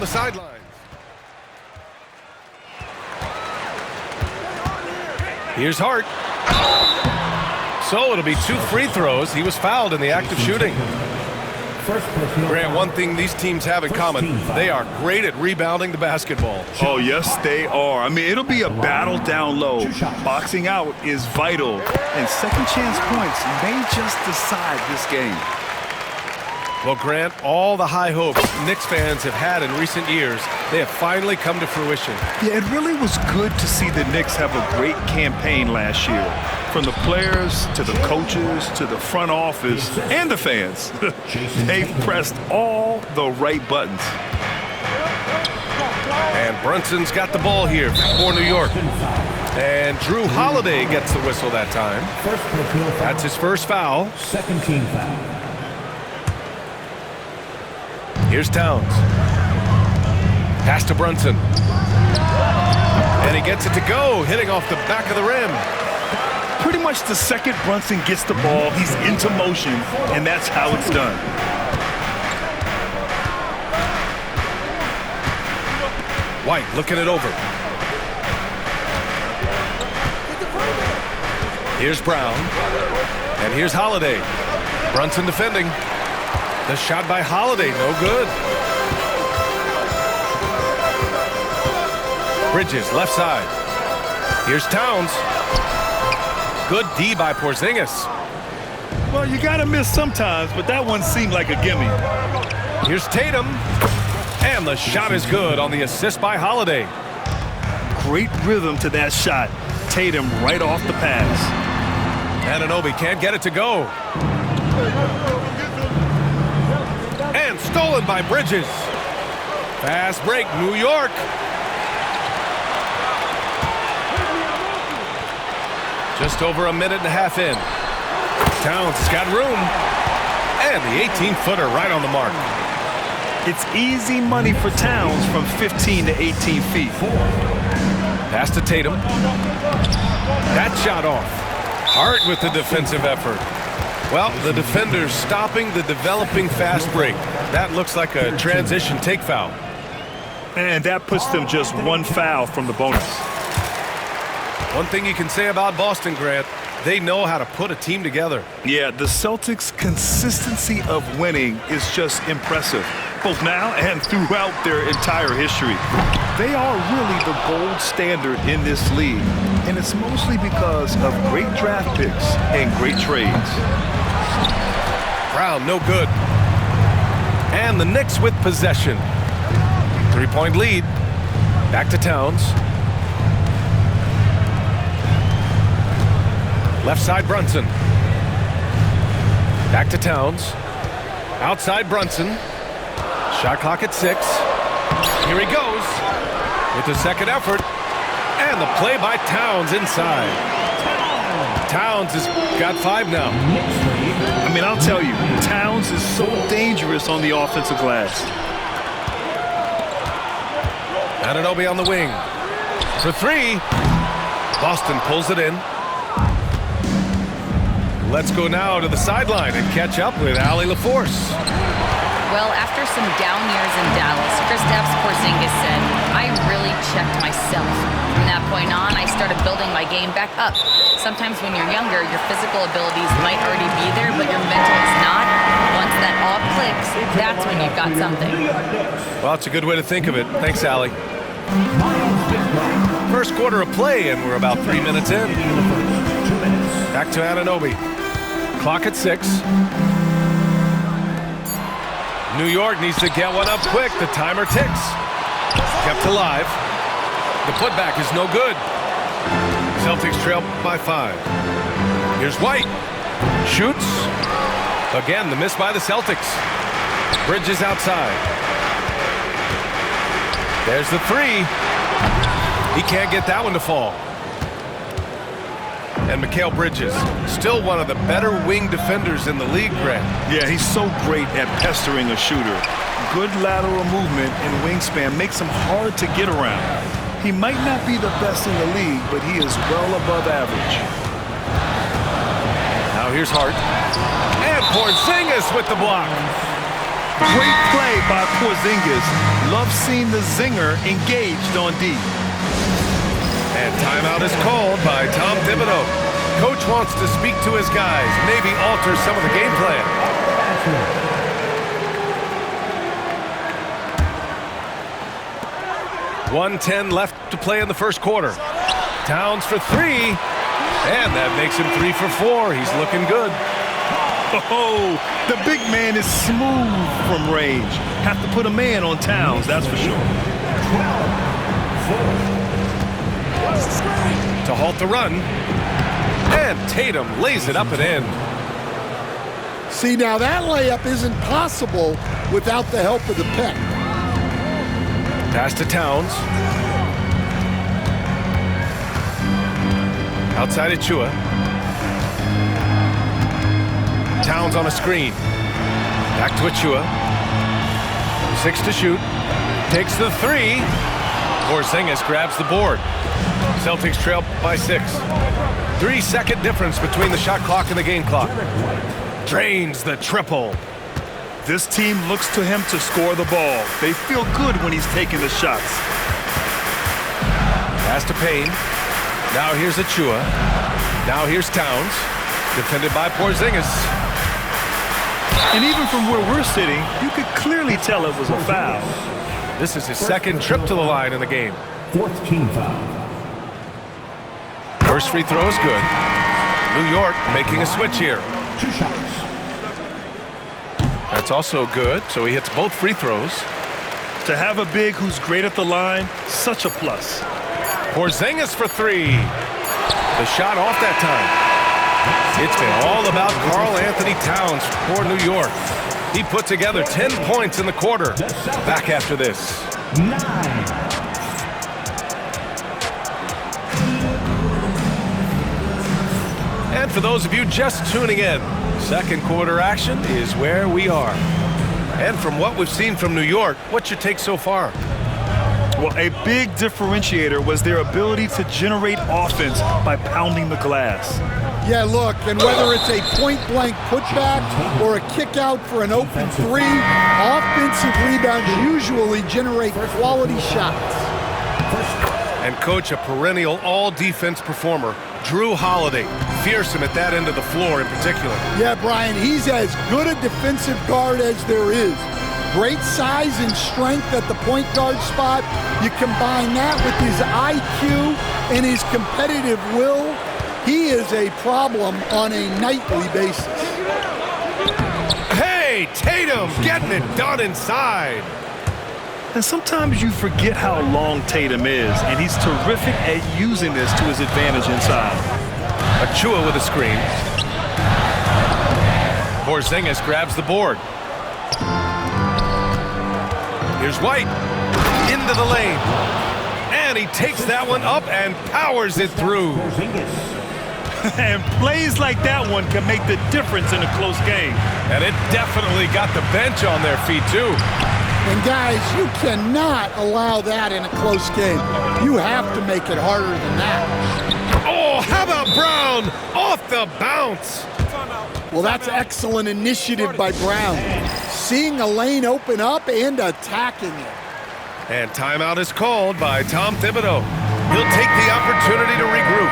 The sidelines. Here's Hart. So it'll be 2 free throws. He was fouled in the act of shooting. Grant, one thing these teams have in common, they are great at rebounding the basketball. Oh, yes, they are. I mean, it'll be a battle down low. Boxing out is vital, and second chance points may just decide this game. Well, Grant, all the high hopes Knicks fans have had in recent years, they have finally come to fruition. Yeah, it really was good to see the Knicks have a great campaign last year. From the players to the coaches to the front office and the fans. They've pressed all the right buttons. And Brunson's got the ball here for New York. And Drew Holiday gets the whistle that time. That's his first foul. Second team foul. Here's Towns. Pass to Brunson. And he gets it to go, hitting off the back of the rim. Pretty much the second Brunson gets the ball, he's into motion, and that's how it's done. White looking it over. Here's Brown. And here's Holiday. Brunson defending. The shot by Holiday, no good. Bridges, left side. Here's Towns. Good D by Porzingis. Well, you gotta miss sometimes, but that one seemed like a gimme. Here's Tatum. And the shot is good on the assist by Holiday. Great rhythm to that shot. Tatum right off the pass. Anunoby can't get it to go. And stolen by Bridges. Fast break, New York. Just over a minute and a half in. Towns has got room. And the 18-footer right on the mark. It's easy money for Towns from 15 to 18 feet. Pass to Tatum. That shot off. Hart with the defensive effort. Well, the defender's stopping the developing fast break. That looks like a transition take foul. And that puts them just 1 foul from the bonus. One thing you can say about Boston, Grant, they know how to put a team together. Yeah, the Celtics' consistency of winning is just impressive, both now and throughout their entire history. They are really the gold standard in this league, and it's mostly because of great draft picks and great trades. Brown, no good. And the Knicks with possession. 3-point lead. Back to Towns. Left side, Brunson. Back to Towns. Outside, Brunson. Shot clock at 6. Here he goes with the second effort. And the play by Towns inside. Towns has got 5 now. I mean, I'll tell you, Towns is so dangerous on the offensive glass. Anunoby on the wing. For 3. Boston pulls it in. Let's go now to the sideline and catch up with Allie LaForce. Well, after some down years in Dallas, Kristaps Porzingis said, I really checked myself. From that point on, I started building my game back up. Sometimes when you're younger, your physical abilities might already be there, but your mental is not. Once that all clicks, that's when you've got something. Well, it's a good way to think of it. Thanks, Allie. First quarter of play, and we're about 3 minutes in. Back to Anunoby. Clock at 6. New York needs to get one up quick. The timer ticks. Kept alive. The putback is no good. Celtics trail by 5. Here's White. Shoots. Again, the miss by the Celtics. Bridges outside. There's the 3. He can't get that one to fall. And Mikal Bridges, still one of the better wing defenders in the league, Grant. Yeah, he's so great at pestering a shooter. Good lateral movement and wingspan makes him hard to get around. He might not be the best in the league, but he is well above average. Now here's Hart. And Porzingis with the block. Great play by Porzingis. Love seeing the zinger engaged on D. And timeout is called by Tom Thibodeau. Coach wants to speak to his guys, maybe alter some of the game plan. 1:10 left to play in the first quarter. Towns for three, and that makes him 3 for 4. He's looking good. Oh, the big man is smooth from range. Have to put a man on Towns, that's for sure. To halt the run, and Tatum lays it up and in. See, now that layup isn't possible without the help of the pick. Pass to Towns. Outside Achua. Towns on a screen. Back to Achua. 6 to shoot. Takes the 3. Porzingis grabs the board. Celtics trail by 6. 3-second difference between the shot clock and the game clock. Drains the triple. This team looks to him to score the ball. They feel good when he's taking the shots. Pass to Payne. Now here's Achua. Now here's Towns. Defended by Porzingis. And even from where we're sitting, you could clearly tell it was a foul. This is his second trip to the line in the game. 4th team foul. First free throw is good. New York making a switch here. 2 shots. That's also good, so he hits both free throws. To have a big who's great at the line, such a plus. Porzingis for 3. The shot off that time. It's been all about Karl Anthony Towns for New York. He put together 10 points in the quarter. Back after this. 9. And for those of you just tuning in, second quarter action is where we are. And from what we've seen from New York, what's your take so far? Well, a big differentiator was their ability to generate offense by pounding the glass. Yeah, look, and whether it's a point-blank putback or a kick out for an open 3, offensive rebounds usually generate quality shots. And coach, a perennial all-defense performer, Drew Holiday, fearsome at that end of the floor in particular. Yeah, Brian, he's as good a defensive guard as there is. Great size and strength at the point guard spot. You combine that with his IQ and his competitive will, he is a problem on a nightly basis. Hey, Tatum getting it done inside. And sometimes you forget how long Tatum is, and he's terrific at using this to his advantage inside. Achua with a screen. Porzingis grabs the board. Here's White. Into the lane. And he takes that one up and powers it through. And plays like that one can make the difference in a close game. And it definitely got the bench on their feet, too. And guys, you cannot allow that in a close game. You have to make it harder than that. Oh, how about Brown? Off the bounce. Well, that's excellent initiative by Brown. Seeing a lane open up and attacking it. And timeout is called by Tom Thibodeau. He'll take the opportunity to regroup.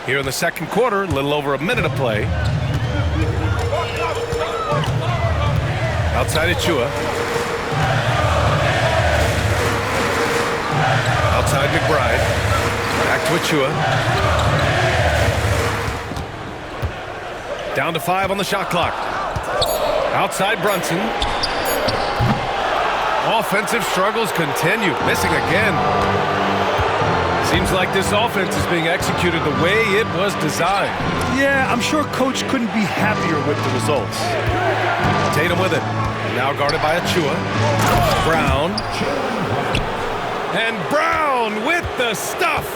Here in the second quarter, a little over a minute of play. Outside Achua. Outside McBride. Back to Achua. Down to 5 on the shot clock. Outside Brunson. Offensive struggles continue. Missing again. Seems like this offense is being executed the way it was designed. Yeah, I'm sure Coach couldn't be happier with the results. Tatum with it. Now guarded by Achua. Brown. And Brown with the stuff.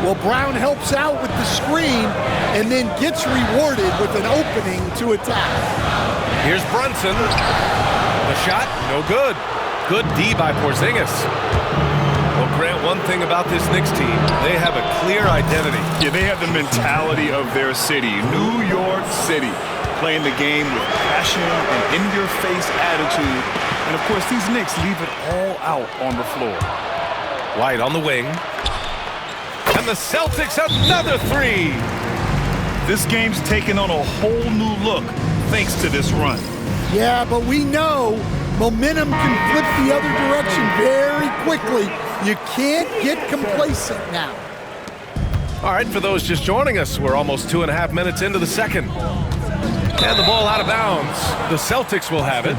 Well, Brown helps out with the screen and then gets rewarded with an opening to attack. Here's Brunson. The shot, no good. Good D by Porzingis. Well, Grant, one thing about this Knicks team, they have a clear identity. Yeah, they have the mentality of their city, New York City, playing the game with passion and in-your-face attitude. And, of course, these Knicks leave it all out on the floor. White on the wing. And the Celtics, another three. This game's taken on a whole new look thanks to this run. Yeah, but we know momentum can flip the other direction very quickly. You can't get complacent now. All right, for those just joining us, we're almost 2.5 minutes into the second. And the ball out of bounds. The Celtics will have it.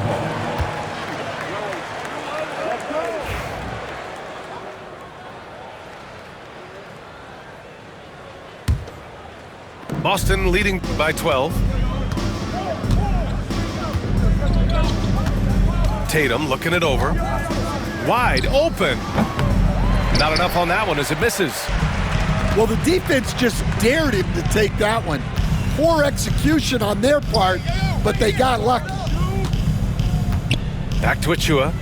Boston leading by 12. Tatum looking it over. Wide open. Not enough on that one as it misses. Well, the defense just dared him to take that one. Poor execution on their part, but they got lucky. Back to Achua.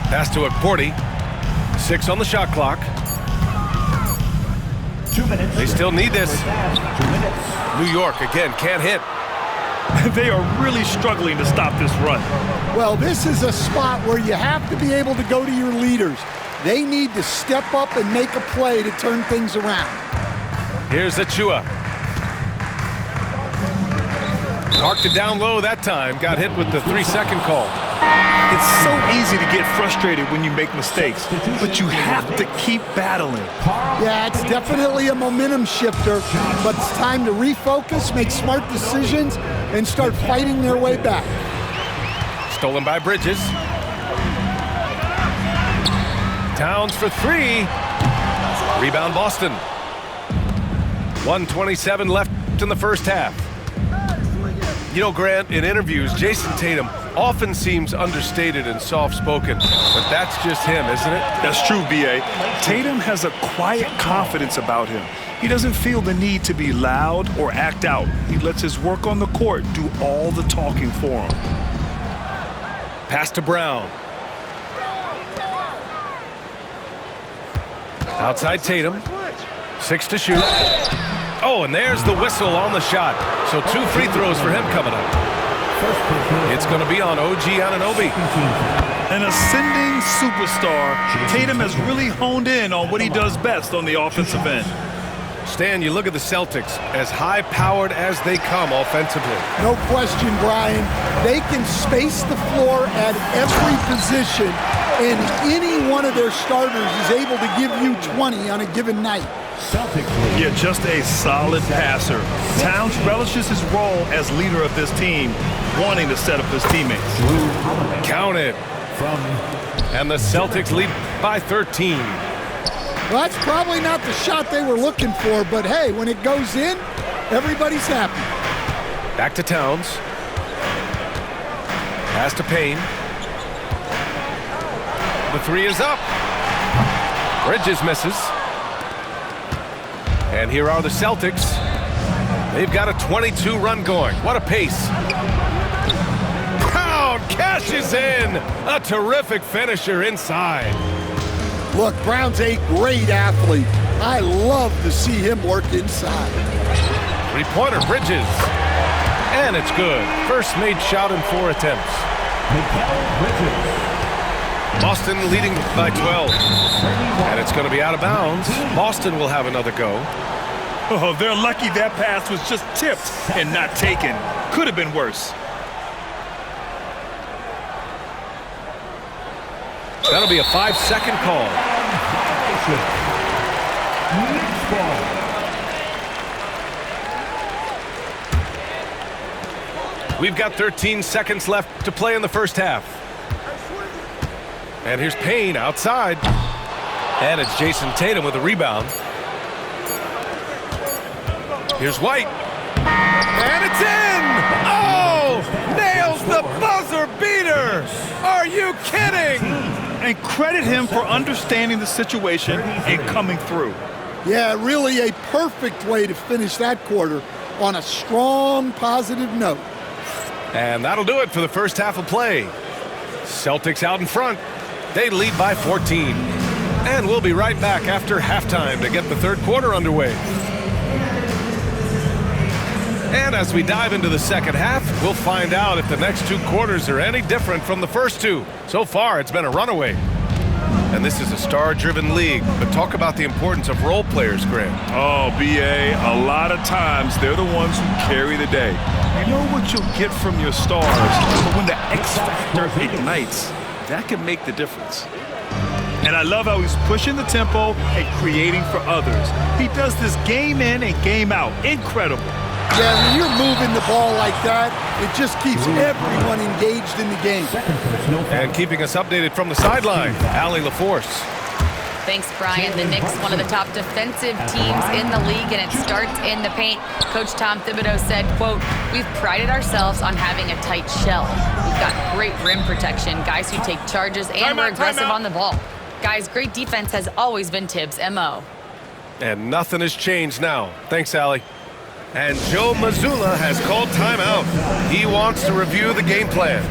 Pass to Akporti. 6 on the shot clock. 2 minutes. They still need this. 2 minutes. New York, again, can't hit. They are really struggling to stop this run. Well, this is a spot where you have to be able to go to your leaders. They need to step up and make a play to turn things around. Here's Achua. Marked it down low that time. Got hit with the 3-second call. It's so easy to get frustrated when you make mistakes, but you have to keep battling. Yeah, it's definitely a momentum shifter, but it's time to refocus, make smart decisions, and start fighting their way back. Stolen by Bridges. Towns for 3. Rebound Boston. 1:27 left in the first half. You know, Grant, in interviews, Jason Tatum often seems understated and soft-spoken, but that's just him, isn't it? That's true, B.A. Tatum has a quiet confidence about him. He doesn't feel the need to be loud or act out. He lets his work on the court do all the talking for him. Pass to Brown. Outside Tatum. 6 to shoot. Oh, and there's the whistle on the shot. So 2 free throws for him coming up. It's going to be on OG Anunoby. An ascending superstar, Tatum has really honed in on what he does best on the offensive end. Stan, you look at the Celtics, as high-powered as they come offensively. No question, Brian. They can space the floor at every position, and any one of their starters is able to give you 20 on a given night. Yeah, just a solid passer. Towns relishes his role as leader of this team, wanting to set up his teammates. Count it. And the Celtics lead by 13. Well, that's probably not the shot they were looking for, but hey, when it goes in, everybody's happy. Back to Towns. Pass to Payne. The 3 is up. Bridges misses. And here are the Celtics. They've got a 22 run going. What a pace. Brown cashes in. A terrific finisher inside. Look, Brown's a great athlete. I love to see him work inside. 3-pointer, Bridges. And it's good. First made shot in 4 attempts. Boston leading by 12. And it's going to be out of bounds. Boston will have another go. Oh, they're lucky that pass was just tipped and not taken. Could have been worse. That'll be a 5-second call. We've got 13 seconds left to play in the first half. And here's Payne outside. And it's Jason Tatum with a rebound. Here's White. And it's in! Oh! Nails the buzzer beater! Are you kidding? And credit him for understanding the situation and coming through. Yeah, really a perfect way to finish that quarter on a strong, positive note. And that'll do it for the first half of play. Celtics out in front. They lead by 14. And we'll be right back after halftime to get the third quarter underway. And as we dive into the second half, we'll find out if the next two quarters are any different from the first two. So far, it's been a runaway. And this is a star-driven league, but talk about the importance of role players, Grant. Oh, B.A., a lot of times they're the ones who carry the day. You know what you'll get from your stars, but when the X factor ignites, that can make the difference. And I love how he's pushing the tempo and creating for others. He does this game in and game out. Incredible. Yeah, when you're moving the ball like that, it just keeps everyone engaged in the game. And keeping us updated from the sideline, Allie LaForce. Thanks, Brian. The Knicks, one of the top defensive teams in the league, and it starts in the paint. Coach Tom Thibodeau said, quote, "We've prided ourselves on having a tight shell. We've got great rim protection, guys who take charges, and we're aggressive on the ball. Guys, great defense has always been Tibbs' MO." And nothing has changed now. Thanks, Allie. And Joe Mazzulla has called timeout. He wants to review the game plan.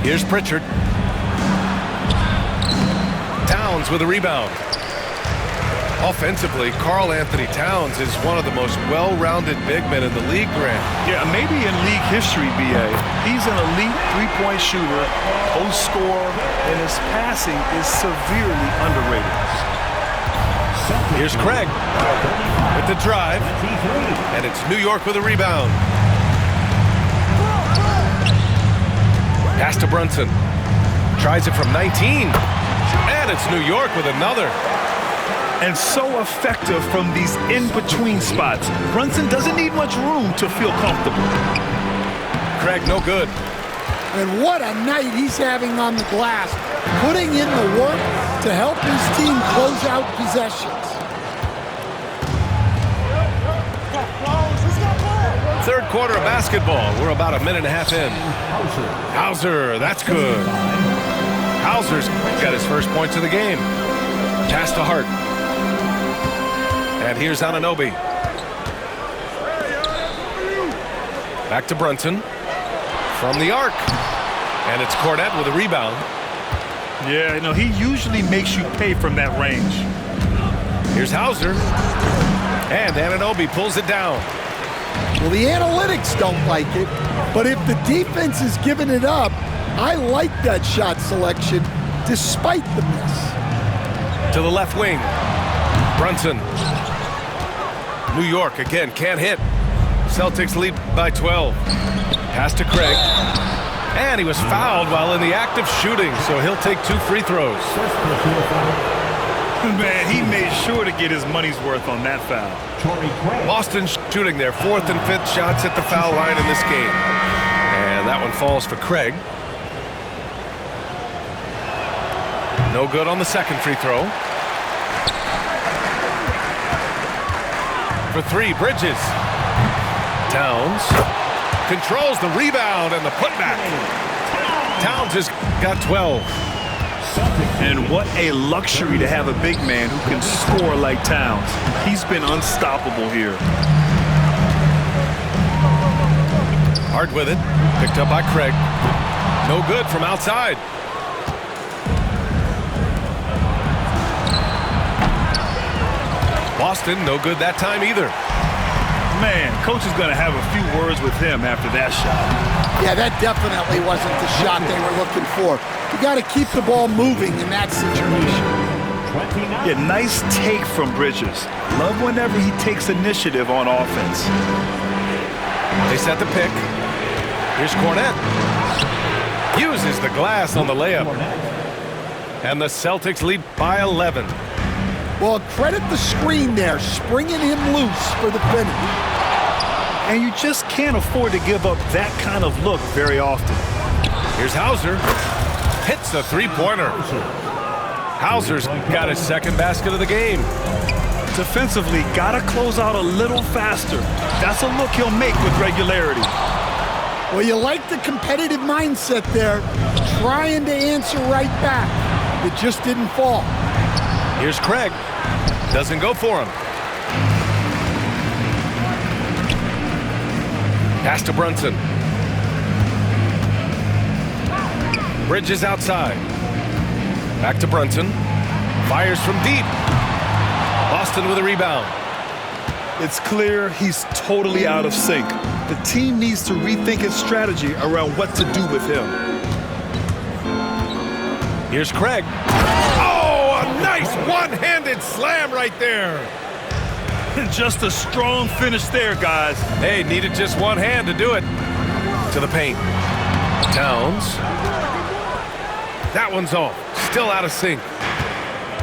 Here's Pritchard. Towns with a rebound. Offensively, Karl Anthony Towns is one of the most well-rounded big men in the league, Grant. Yeah, maybe in league history, B.A. He's an elite three-point shooter, post scorer, and his passing is severely underrated. Here's Craig with the drive, and it's New York with a rebound. Pass to Brunson. Tries it from 19. And it's New York with another. And so effective from these in-between spots. Brunson doesn't need much room to feel comfortable. Craig, no good. And what a night he's having on the glass, putting in the work to help his team close out possessions. Third quarter of basketball. We're about a minute and a half in. Hauser, that's good. Hauser's got his first points of the game. Pass to Hart. And here's Anunoby. Back to Brunson. From the arc. And it's Cornette with a rebound. Yeah, you know, he usually makes you pay from that range. Here's Hauser. And Anunoby pulls it down. Well, the analytics don't like it, but if the defense is giving it up, I like that shot selection despite the miss. To the left wing. Brunson. New York again can't hit. Celtics lead by 12. Pass to Craig. And he was fouled while in the act of shooting, so he'll take 2 free throws. Man, he made sure to get his money's worth on that foul. Boston shooting their 4th and 5th shots at the foul line in this game. And that one falls for Craig. No good on the second free throw. For 3, Bridges. Towns controls the rebound and the putback. Towns has got 12. And what a luxury to have a big man who can score like Towns. He's been unstoppable here. Hard with it. Picked up by Craig. No good from outside. Boston, no good that time either. Man, coach is going to have a few words with him after that shot. Yeah, that definitely wasn't the shot they were looking for. You got to keep the ball moving in that situation. Yeah, nice take from Bridges. Love whenever he takes initiative on offense. They set the pick. Here's Cornette. Uses the glass on the layup. And the Celtics lead by 11. Well, credit the screen there, springing him loose for the finish. And you just can't afford to give up that kind of look very often. Here's Hauser. Hits the three-pointer. Hauser's got his second basket of the game. Defensively, gotta close out a little faster. That's a look he'll make with regularity. Well, you like the competitive mindset there, trying to answer right back. It just didn't fall. Here's Craig. Doesn't go for him. Pass to Brunson. Bridges outside. Back to Brunson. Fires from deep. Boston with a rebound. It's clear he's totally out of sync. The team needs to rethink its strategy around what to do with him. Here's Craig. Oh, a nice one-handed slam right there. Just a strong finish there, guys. Hey, needed just one hand to do it. To the paint. Towns. That one's off. Still out of sync.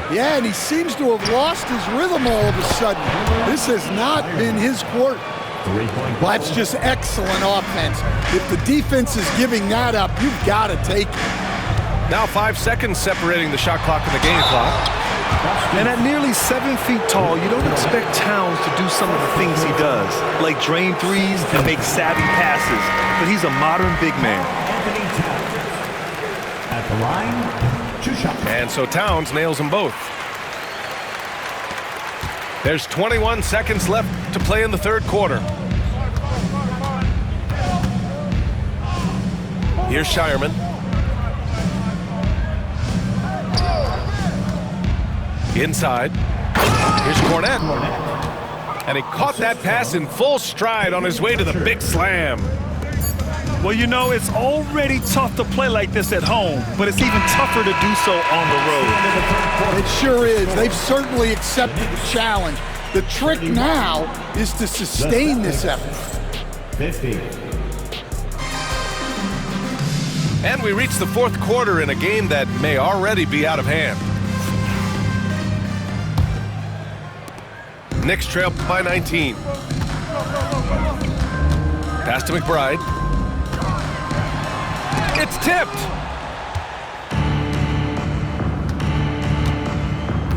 Yeah, and he seems to have lost his rhythm all of a sudden. This has not been his quarter. Well, that's just excellent offense. If the defense is giving that up, you've got to take it. Now 5 seconds separating the shot clock and the game clock. And at nearly 7 feet tall, you don't expect Towns to do some of the things he does, like drain threes and make savvy passes. But he's a modern big man. Anthony Towns. At the line, 2 shots. And so Towns nails them both. There's 21 seconds left to play in the third quarter. Here's Shireman. Inside. Here's Cornette. And he caught that pass in full stride on his way to the big slam. Well, you know, it's already tough to play like this at home, but it's even tougher to do so on the road. It sure is. They've certainly accepted the challenge. The trick now is to sustain this effort. 50. And we reach the fourth quarter in a game that may already be out of hand. Knicks trail by 19. Pass to McBride. It's tipped.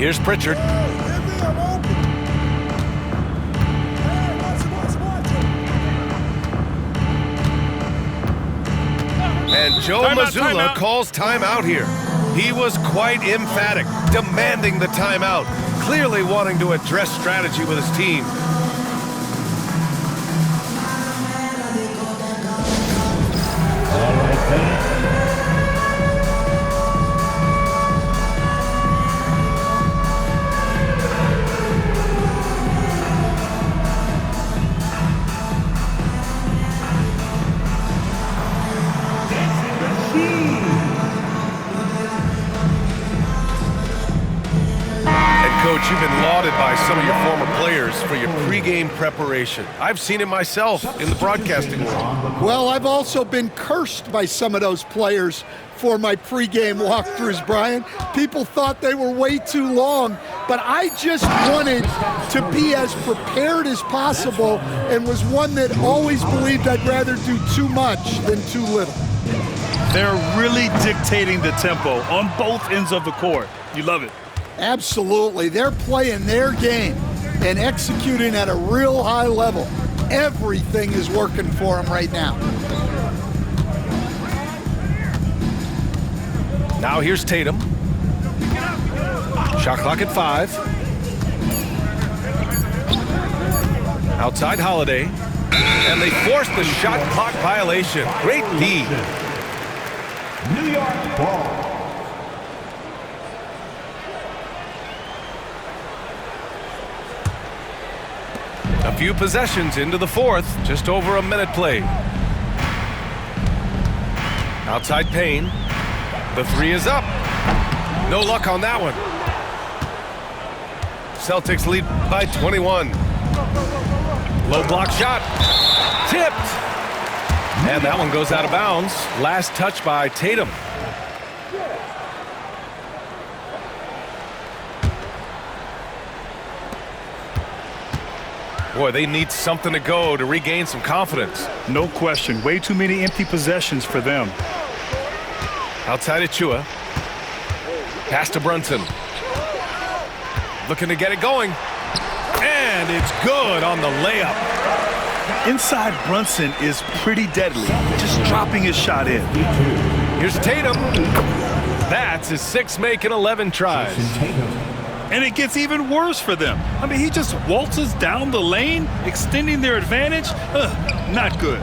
Here's Pritchard. And Joe Mazzulla calls timeout here. He was quite emphatic, demanding the timeout, clearly wanting to address strategy with his team. All right, then. Coach, you've been lauded by some of your former players for your pregame preparation. I've seen it myself in the broadcasting world. Well, I've also been cursed by some of those players for my pregame walkthroughs, Brian. People thought they were way too long, but I just wanted to be as prepared as possible and was one that always believed I'd rather do too much than too little. They're really dictating the tempo on both ends of the court. You love it. Absolutely. They're playing their game and executing at a real high level. Everything is working for them right now. Now here's Tatum. Shot clock at 5. Outside Holiday. And they force the shot clock violation. Great D. New York ball. A few possessions into the fourth, just over a minute played. Outside Payne. The three is up. No luck on that one. Celtics lead by 21. Low block shot. Tipped. And that one goes out of bounds. Last touch by Tatum. Boy, they need something to go to regain some confidence. No question. Way too many empty possessions for them. Outside Achua. Pass to Brunson. Looking to get it going. And it's good on the layup. Inside Brunson is pretty deadly, just dropping his shot in. Here's Tatum. That's his 6th make in 11 tries. And it gets even worse for them. I mean, he just waltzes down the lane, extending their advantage. Not good.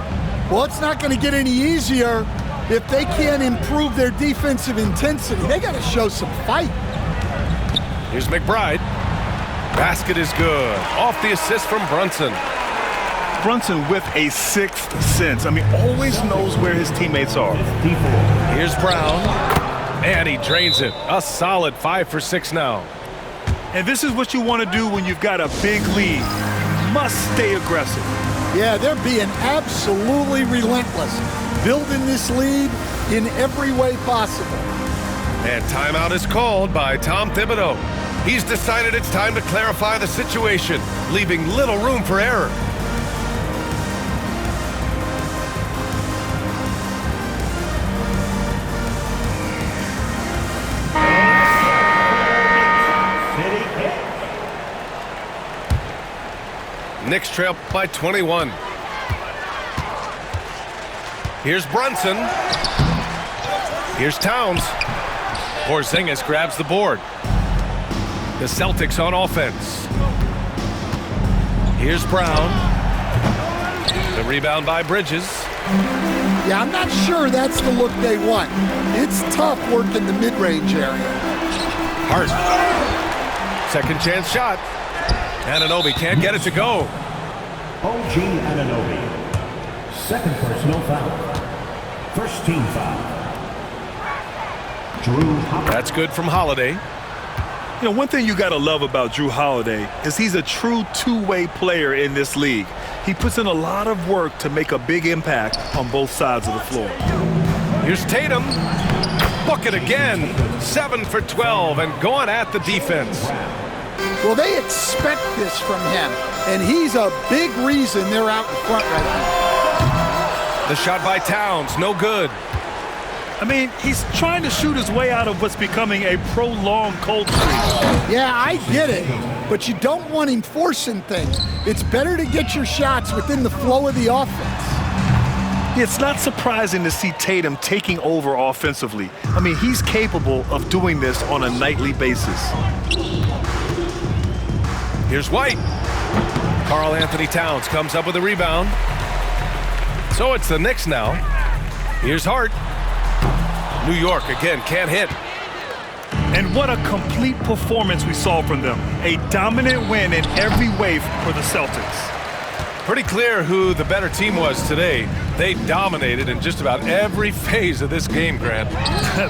Well, it's not going to get any easier if they can't improve their defensive intensity. They got to show some fight. Here's McBride. Basket is good. Off the assist from Brunson. Brunson with a 6th sense. I mean, always knows where his teammates are. Here's Brown. And he drains it. A solid 5 for 6 now. And this is what you want to do when you've got a big lead. You must stay aggressive. Yeah, they're being absolutely relentless, building this lead in every way possible. And timeout is called by Tom Thibodeau. He's decided it's time to clarify the situation, leaving little room for error. Knicks trail by 21. Here's Brunson. Here's Towns. Porzingis grabs the board. The Celtics on offense. Here's Brown. The rebound by Bridges. Yeah, I'm not sure that's the look they want. It's tough working the mid-range area. Hart. Second chance shot. Anunoby can't get it to go. OG Anunoby. 2nd personal foul. 1st team foul. Drew Holiday. That's good from Holiday. You know, one thing you got to love about Drew Holiday is he's a true two-way player in this league. He puts in a lot of work to make a big impact on both sides of the floor. Here's Tatum. Bucket again. 7 for 12 and going at the defense. Well, they expect this from him, and he's a big reason they're out in front right now. The shot by Towns, no good. I mean, he's trying to shoot his way out of what's becoming a prolonged cold streak. Yeah, I get it, but you don't want him forcing things. It's better to get your shots within the flow of the offense. It's not surprising to see Tatum taking over offensively. I mean, he's capable of doing this on a nightly basis. Here's White. Karl Anthony Towns comes up with a rebound. So it's the Knicks now. Here's Hart. New York again can't hit. And what a complete performance we saw from them. A dominant win in every way for the Celtics. Pretty clear who the better team was today. They dominated in just about every phase of this game, Grant.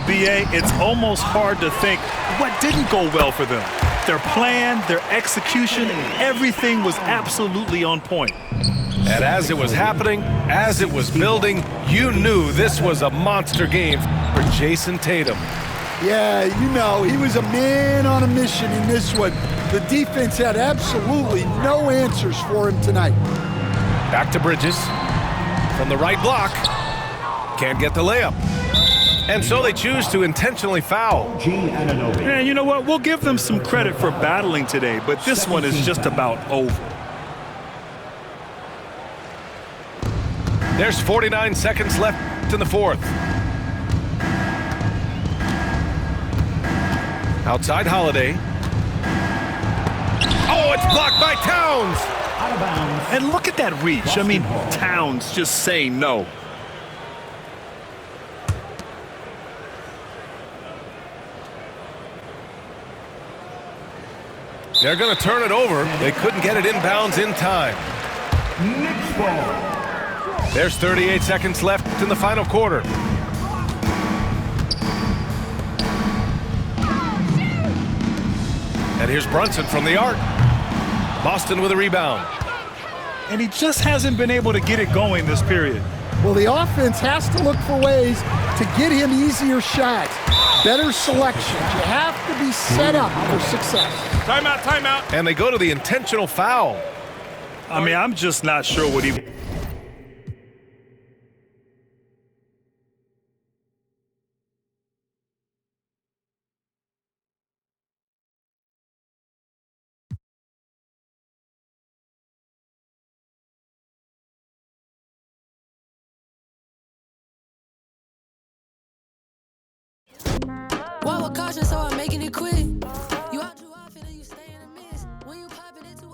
B.A., it's almost hard to think what didn't go well for them. Their plan, their execution, everything was absolutely on point. And as it was happening, as it was building, you knew this was a monster game for Jason Tatum. Yeah, you know, he was a man on a mission in this one. The defense had absolutely no answers for him tonight. Back to Bridges. From the right block. Can't get the layup. And so they choose to intentionally foul. And you know what? We'll give them some credit for battling today, but this one is just about over. There's 49 seconds left in the 4th. Outside Holiday. Oh, it's blocked by Towns. Out of bounds. And look at that reach. I mean, Towns just saying no. They're going to turn it over. They couldn't get it inbounds in time. Knicks ball. There's 38 seconds left in the final quarter. And here's Brunson from the arc. Boston with a rebound. And he just hasn't been able to get it going this period. Well, the offense has to look for ways to get him easier shots, better selections. You have to be set up for success. Timeout, timeout. And they go to the intentional foul. I mean, I'm just not sure what he... Walk with caution, so I'm making it quick.